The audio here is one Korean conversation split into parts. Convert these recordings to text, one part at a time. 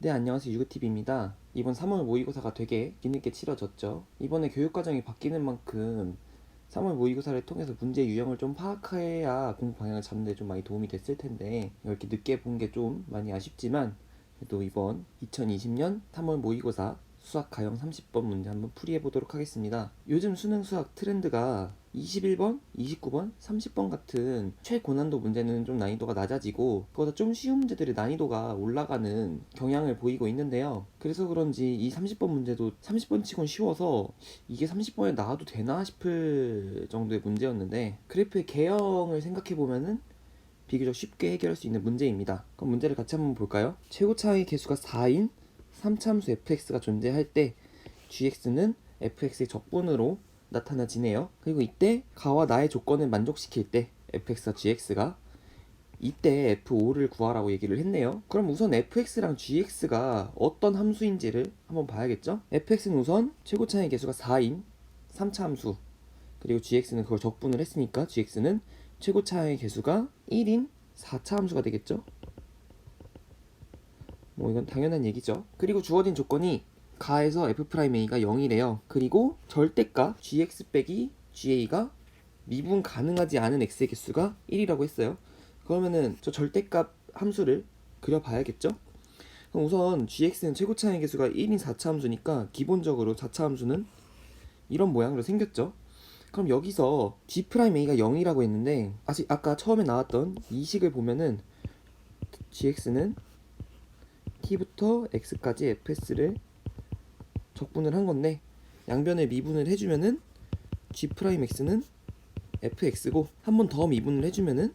네, 안녕하세요. 유그TV입니다. 이번 3월 모의고사가 되게 뒤늦게 치러졌죠. 이번에 교육과정이 바뀌는 만큼 3월 모의고사를 통해서 문제 유형을 좀 파악해야 공부 방향을 잡는 데 좀 많이 도움이 됐을 텐데 이렇게 늦게 본 게 좀 많이 아쉽지만 그래도 이번 2020년 3월 모의고사 수학 가형 30번 문제 한번 풀이해 보도록 하겠습니다. 요즘 수능 수학 트렌드가 21번, 29번, 30번 같은 최고난도 문제는 좀 난이도가 낮아지고 그보다 좀 쉬운 문제들의 난이도가 올라가는 경향을 보이고 있는데요. 그래서 그런지 이 30번 문제도 30번 치곤 쉬워서 이게 30번에 나와도 되나 싶을 정도의 문제였는데 그래프의 개형을 생각해보면은 비교적 쉽게 해결할 수 있는 문제입니다. 그럼 문제를 같이 한번 볼까요? 최고 차이 계수가 4인 3차함수 fx가 존재할 때 gx는 fx의 적분으로 나타나지네요. 그리고 이때 가와 나의 조건을 만족시킬 때 fx와 gx가 이때 f5를 구하라고 얘기를 했네요. 그럼 우선 fx랑 gx가 어떤 함수인지를 한번 봐야겠죠? fx는 우선 최고 차이 계수가 4인 3차 함수, 그리고 gx는 그걸 적분을 했으니까 gx는 최고 차이 계수가 1인 4차 함수가 되겠죠? 뭐 이건 당연한 얘기죠. 그리고 주어진 조건이 가에서 f'a가 0이래요. 그리고 절대값 gx 빼기 ga가 미분 가능하지 않은 x의 개수가 1이라고 했어요. 그러면은 저 절대값 함수를 그려봐야겠죠? 그럼 우선 gx는 최고차의 개수가 1인 4차 함수니까 기본적으로 4차 함수는 이런 모양으로 생겼죠. 그럼 여기서 g'a가 0이라고 했는데 아까 처음에 나왔던 이 식을 보면은 gx는 t부터 x까지 fs를 적분을 한 건데 양변을 미분을 해주면은 g'x는 fx고 한 번 더 미분을 해주면은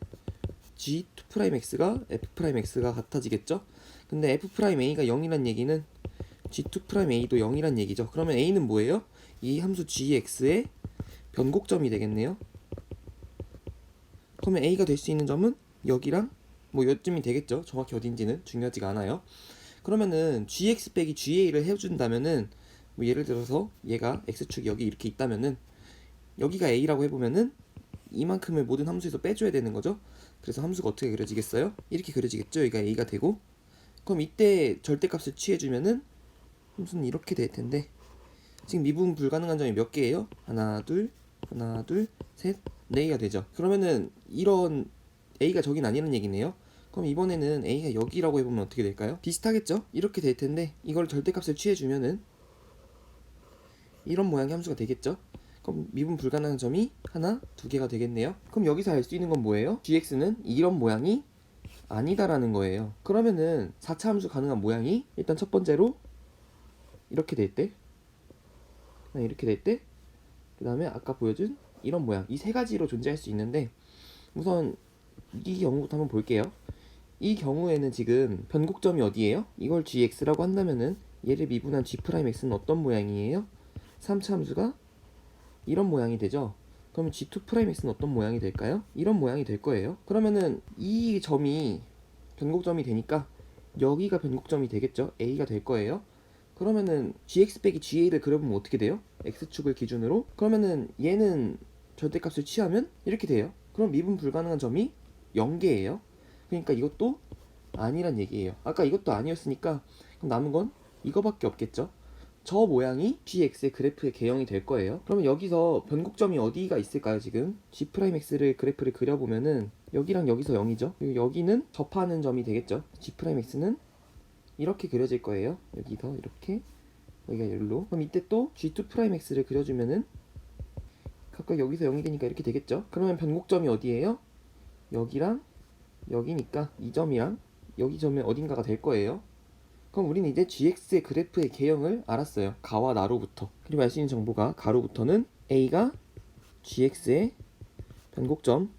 g2'x가 f'x가 같아지겠죠. 근데 f'a가 0이란 얘기는 g2'a도 0이란 얘기죠. 그러면 a는 뭐예요? 이 함수 gx의 변곡점이 되겠네요. 그러면 a가 될 수 있는 점은 여기랑 뭐 요쯤이 되겠죠. 정확히 어딘지는 중요하지가 않아요. 그러면은 gx 빼기 ga를 해준다면은 뭐 예를 들어서 얘가 x축이 여기 이렇게 있다면은 여기가 a라고 해보면은 이만큼을 모든 함수에서 빼줘야 되는 거죠. 그래서 함수가 어떻게 그려지겠어요? 이렇게 그려지겠죠. 여기가 a가 되고 그럼 이때 절대값을 취해주면은 함수는 이렇게 될 텐데 지금 미분 불가능한 점이 몇 개예요? 하나 둘 셋, 네 개가 되죠. 그러면은 이런 a가 저긴 아니라는 얘기네요. 그럼 이번에는 a가 여기라고 해보면 어떻게 될까요? 비슷하겠죠? 이렇게 될 텐데 이걸 절대값을 취해주면은 이런 모양의 함수가 되겠죠? 그럼 미분 불가능한 점이 하나, 두 개가 되겠네요. 그럼 여기서 알 수 있는 건 뭐예요? gx는 이런 모양이 아니다라는 거예요. 그러면은 4차 함수 가능한 모양이 일단 첫 번째로 이렇게 될 때, 이렇게 될 때, 그 다음에 아까 보여준 이런 모양, 이 세 가지로 존재할 수 있는데 우선 이 경우부터 한번 볼게요. 이 경우에는 지금 변곡점이 어디예요? 이걸 gx라고 한다면은 얘를 미분한 g'x는 어떤 모양이에요? 3차 함수가 이런 모양이 되죠. 그러면 g2'x는 어떤 모양이 될까요? 이런 모양이 될 거예요. 그러면은 이 점이 변곡점이 되니까 여기가 변곡점이 되겠죠. a가 될 거예요. 그러면은 gx 빼기 ga를 그려보면 어떻게 돼요? x축을 기준으로. 그러면은 얘는 절대값을 취하면 이렇게 돼요. 그럼 미분 불가능한 점이 0개예요. 그러니까 이것도 아니란 얘기예요. 아까 이것도 아니었으니까 그럼 남은 건 이거밖에 없겠죠. 저 모양이 gx의 그래프의 개형이 될 거예요. 그러면 여기서 변곡점이 어디가 있을까요? 지금 g'x를 그래프를 그려보면은 여기랑 여기서 0이죠. 그리고 여기는 접하는 점이 되겠죠. g'x는 이렇게 그려질 거예요. 여기서 이렇게, 여기가 열로. 그럼 이때 또 g2'x를 그려주면은 각각 여기서 0이 되니까 이렇게 되겠죠. 그러면 변곡점이 어디예요? 여기랑 여기니까 이 점이랑 여기 점의 어딘가가 될 거예요. 그럼 우리는 이제 gx의 그래프의 개형을 알았어요. 가와 나로부터. 그리고 알 수 있는 정보가 가로부터는 a가 gx의 변곡점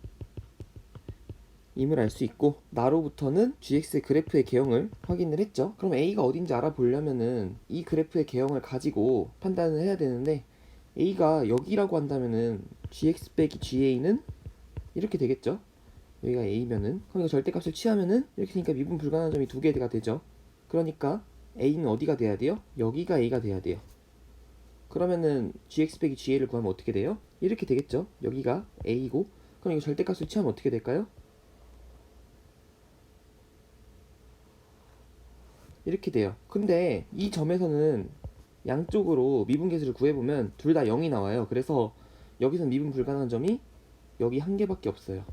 임을 알 수 있고 나로부터는 gx의 그래프의 개형을 확인을 했죠. 그럼 a가 어딘지 알아보려면은 이 그래프의 개형을 가지고 판단을 해야 되는데 a가 여기라고 한다면은 gx 빼기 ga는 이렇게 되겠죠. 여기가 a면은 그럼 이거 절대값을 취하면은 이렇게 되니까 미분 불가능한 점이 두 개가 되죠. 그러니까 a는 어디가 돼야 돼요? 여기가 a가 돼야 돼요. 그러면은 gx 빼기 ga를 구하면 어떻게 돼요? 이렇게 되겠죠. 여기가 a고 그럼 이거 절대값을 취하면 어떻게 될까요? 이렇게 돼요. 근데 이 점에서는 양쪽으로 미분계수를 구해보면 둘 다 0이 나와요. 그래서 여기서는 미분 불가능한 점이 여기 한 개밖에 없어요.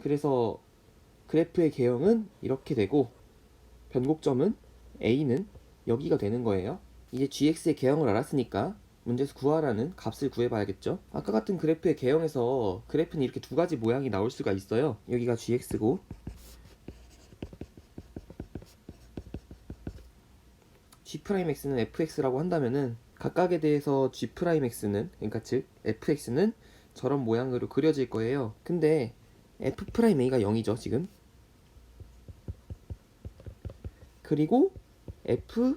그래서 그래프의 개형은 이렇게 되고 변곡점은 A는 여기가 되는 거예요. 이제 gx의 개형을 알았으니까 문제에서 구하라는 값을 구해봐야겠죠. 아까 같은 그래프의 개형에서 그래프는 이렇게 두 가지 모양이 나올 수가 있어요. 여기가 gx고 g'x는 fx라고 한다면은 각각에 대해서 g'x는 그러니까 즉 fx는 저런 모양으로 그려질 거예요. 근데 f'a가 0이죠 지금. 그리고 fa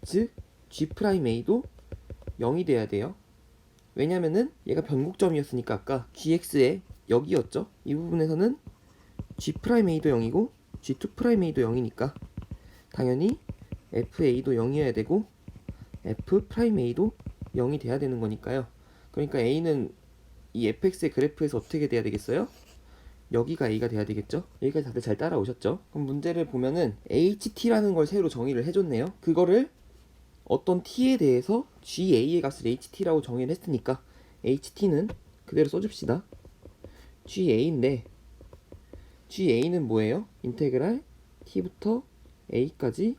즉 g'a도 0이 돼야 돼요. 왜냐면은 얘가 변곡점이었으니까 아까 gx의 여기였죠. 이 부분에서는 g'a도 0이고 g2'a도 0이니까 당연히 fa도 0이어야 되고 f'a도 0이 돼야 되는 거니까요. 그러니까 a는 이 fx의 그래프에서 어떻게 돼야 되겠어요? 여기가 a가 돼야 되겠죠? 여기까지 다들 잘 따라오셨죠? 그럼 문제를 보면은 ht라는 걸 새로 정의를 해줬네요. 그거를 어떤 t에 대해서 ga의 값을 ht라고 정의를 했으니까 ht는 그대로 써줍시다. ga인데 ga는 뭐예요? 인테그랄 t부터 a까지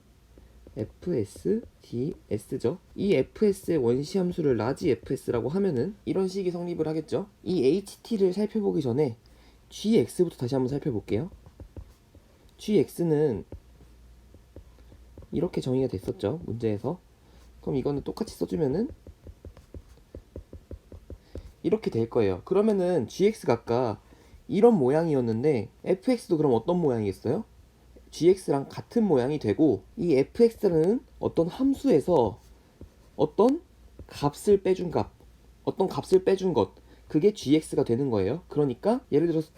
fs ds죠. 이 fs의 원시 함수를 라지 fs라고 하면은 이런 식이 성립을 하겠죠. 이 ht를 살펴보기 전에 gx부터 다시 한번 살펴볼게요. gx는 이렇게 정의가 됐었죠, 문제에서. 그럼 이거는 똑같이 써주면은 이렇게 될 거예요. 그러면은 gx가 아까 이런 모양이었는데 fx도 그럼 어떤 모양이겠어요? gx랑 같은 모양이 되고 이 fx라는 어떤 함수에서 어떤 값을 빼준 값, 어떤 값을 빼준 것, 그게 gx가 되는 거예요. 그러니까 예를 들어서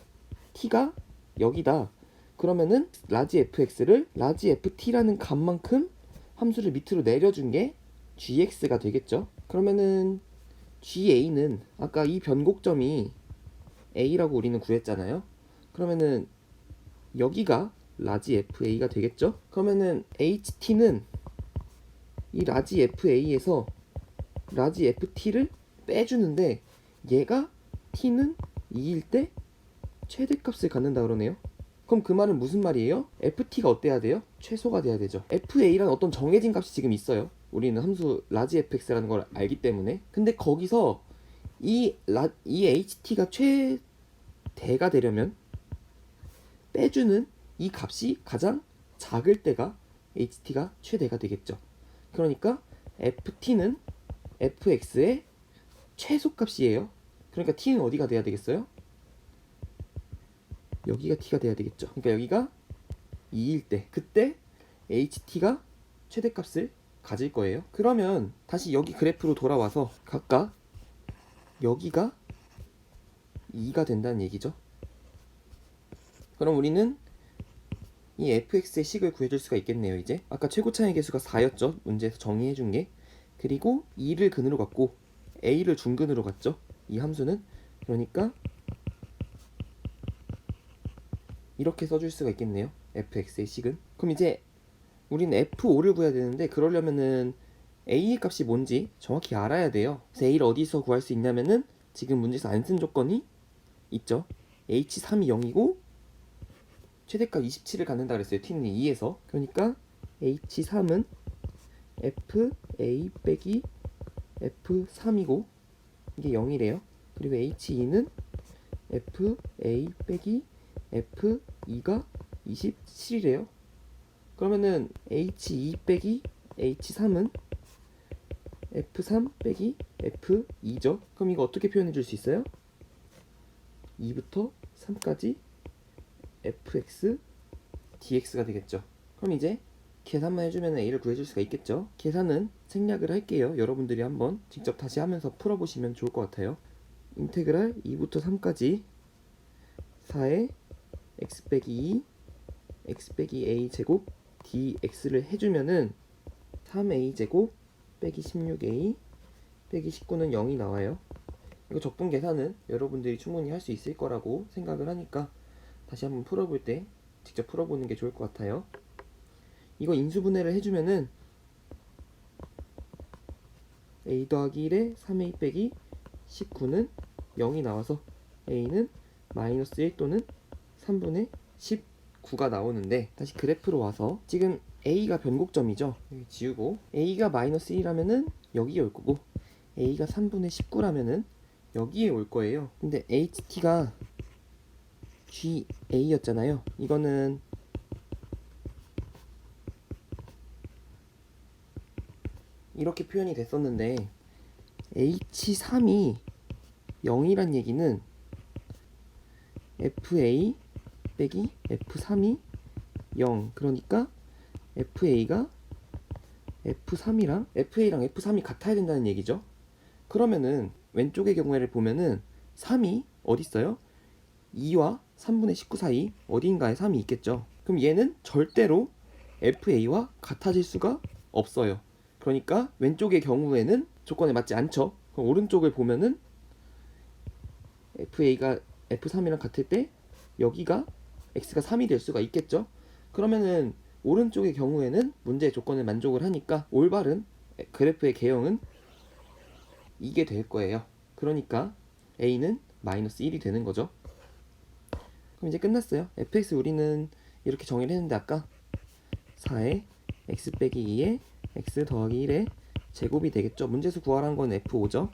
t가 여기다. 그러면은 라지 fx를 라지 ft라는 값만큼 함수를 밑으로 내려준 게 gx가 되겠죠. 그러면은 ga는 아까 이 변곡점이 a라고 우리는 구했잖아요. 그러면은 여기가 라지 fa가 되겠죠. 그러면은 ht는 이 라지 fa에서 라지 ft를 빼주는데 얘가 t는 2일 때 최대값을 갖는다 그러네요. 그럼 그 말은 무슨 말이에요? ft가 어때야 돼요? 최소가 돼야 되죠. fa라는 어떤 정해진 값이 지금 있어요. 우리는 함수 라지 fx라는 걸 알기 때문에. 근데 거기서 이 ht가 최대가 되려면 빼주는 이 값이 가장 작을 때가 ht가 최대가 되겠죠. 그러니까 ft는 fx의 최소값이에요. 그러니까 t는 어디가 돼야 되겠어요? 여기가 t가 돼야 되겠죠. 그러니까 여기가 2일 때 그때 ht가 최대값을 가질 거예요. 그러면 다시 여기 그래프로 돌아와서 각각 여기가 2가 된다는 얘기죠. 그럼 우리는 이 fx의 식을 구해줄 수가 있겠네요. 이제 아까 최고차의 개수가 4였죠. 문제에서 정의해준 게. 그리고 2를 근으로 갖고 a를 중근으로 갖죠. 이 함수는. 그러니까 이렇게 써줄 수가 있겠네요. fx의 식은. 그럼 이제 우리는 f5를 구해야 되는데 그러려면은 a의 값이 뭔지 정확히 알아야 돼요. 그래서 a를 어디서 구할 수 있냐면은 지금 문제에서 안 쓴 조건이 있죠. h3이 0이고 최대값 27을 갖는다 그랬어요. t는 2에서. 그러니까 h3은 fa 빼기 f3이고 이게 0이래요. 그리고 h2는 fa 빼기 f2가 27이래요. 그러면은 h2 빼기 h3은 f3 빼기 f2죠. 그럼 이거 어떻게 표현해 줄 수 있어요? 2부터 3까지 fx dx가 되겠죠. 그럼 이제 계산만 해주면 a를 구해줄 수가 있겠죠. 계산은 생략을 할게요. 여러분들이 한번 직접 다시 하면서 풀어보시면 좋을 것 같아요. 인테그랄 2부터 3까지 4의 x 빼기 2 x 빼기 a 제곱 dx를 해주면은 3a 제곱 빼기 16a 빼기 19는 0이 나와요. 이거 적분 계산은 여러분들이 충분히 할 수 있을 거라고 생각을 하니까 다시 한번 풀어볼 때 직접 풀어보는 게 좋을 것 같아요. 이거 인수분해를 해주면은 a 더하기 1에 3a 빼기 19는 0이 나와서 a는 마이너스 1 또는 3분의 19가 나오는데, 다시 그래프로 와서 지금 a가 변곡점이죠. 여기 지우고 a가 마이너스 1이라면은 여기에 올 거고, a가 3분의 19라면은 여기에 올 거예요. 근데 ht가 ga였잖아요. 이거는 이렇게 표현이 됐었는데, h3이 0이란 얘기는 fa 빼기 f3이 0, 그러니까 fa가 f3이랑 f3이 같아야 된다는 얘기죠. 그러면은 왼쪽의 경우를 보면은 3이 어디 있어요? 2와 3분의 19 사이 어딘가에 3이 있겠죠. 그럼 얘는 절대로 fa와 같아질 수가 없어요. 그러니까 왼쪽의 경우에는 조건에 맞지 않죠. 그럼 오른쪽을 보면은 fa가 f3이랑 같을 때 여기가 x가 3이 될 수가 있겠죠. 그러면은 오른쪽의 경우에는 문제의 조건을 만족을 하니까 올바른 그래프의 개형은 이게 될 거예요. 그러니까 a는 마이너스 1이 되는 거죠. 그럼 이제 끝났어요. fx 우리는 이렇게 정의를 했는데 아까 4에 x 빼기 2에 x 더하기 1에 제곱이 되겠죠. 문제에서 구하라는 건 f5죠.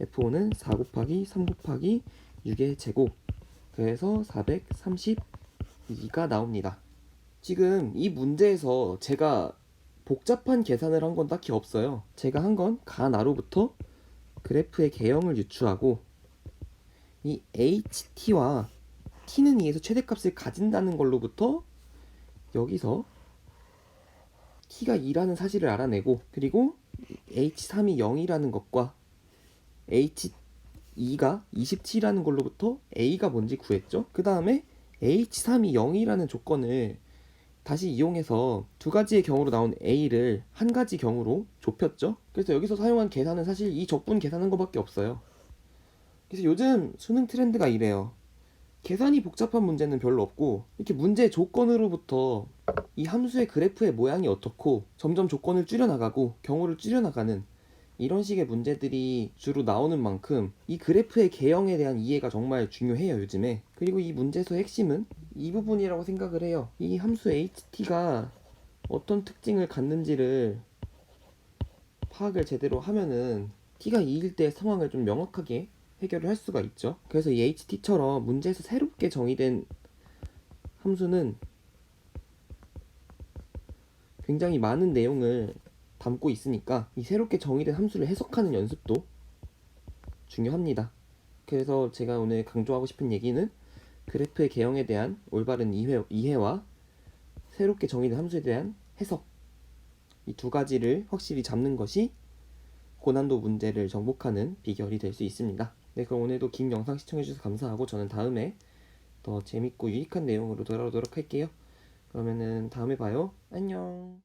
f5는 4 곱하기 3 곱하기 6의 제곱, 그래서 432가 나옵니다. 지금 이 문제에서 제가 복잡한 계산을 한 건 딱히 없어요. 제가 한 건 가나로부터 그래프의 개형을 유추하고 이 ht와 t는 2에서 최대값을 가진다는 걸로부터 여기서 t가 2라는 사실을 알아내고, 그리고 h3이 0이라는 것과 h2가 27이라는 걸로부터 a가 뭔지 구했죠. 그 다음에 h3이 0이라는 조건을 다시 이용해서 두 가지의 경우로 나온 a를 한 가지 경우로 좁혔죠. 그래서 여기서 사용한 계산은 사실 이 적분 계산한 것밖에 없어요. 그래서 요즘 수능 트렌드가 이래요. 계산이 복잡한 문제는 별로 없고, 이렇게 문제 조건으로부터 이 함수의 그래프의 모양이 어떻고 점점 조건을 줄여나가고 경우를 줄여나가는 이런 식의 문제들이 주로 나오는 만큼 이 그래프의 개형에 대한 이해가 정말 중요해요, 요즘에. 그리고 이 문제에서 핵심은 이 부분이라고 생각을 해요. 이 함수 ht가 어떤 특징을 갖는지를 파악을 제대로 하면은 t가 2일 때 상황을 좀 명확하게 해결을 할 수가 있죠. 그래서 이 ht처럼 문제에서 새롭게 정의된 함수는 굉장히 많은 내용을 담고 있으니까 이 새롭게 정의된 함수를 해석하는 연습도 중요합니다. 그래서 제가 오늘 강조하고 싶은 얘기는 그래프의 개형에 대한 올바른 이해와 새롭게 정의된 함수에 대한 해석, 이 두 가지를 확실히 잡는 것이 고난도 문제를 정복하는 비결이 될 수 있습니다. 네, 그럼 오늘도 긴 영상 시청해주셔서 감사하고, 저는 다음에 더 재밌고 유익한 내용으로 돌아오도록 할게요. 그러면은 다음에 봐요. 안녕.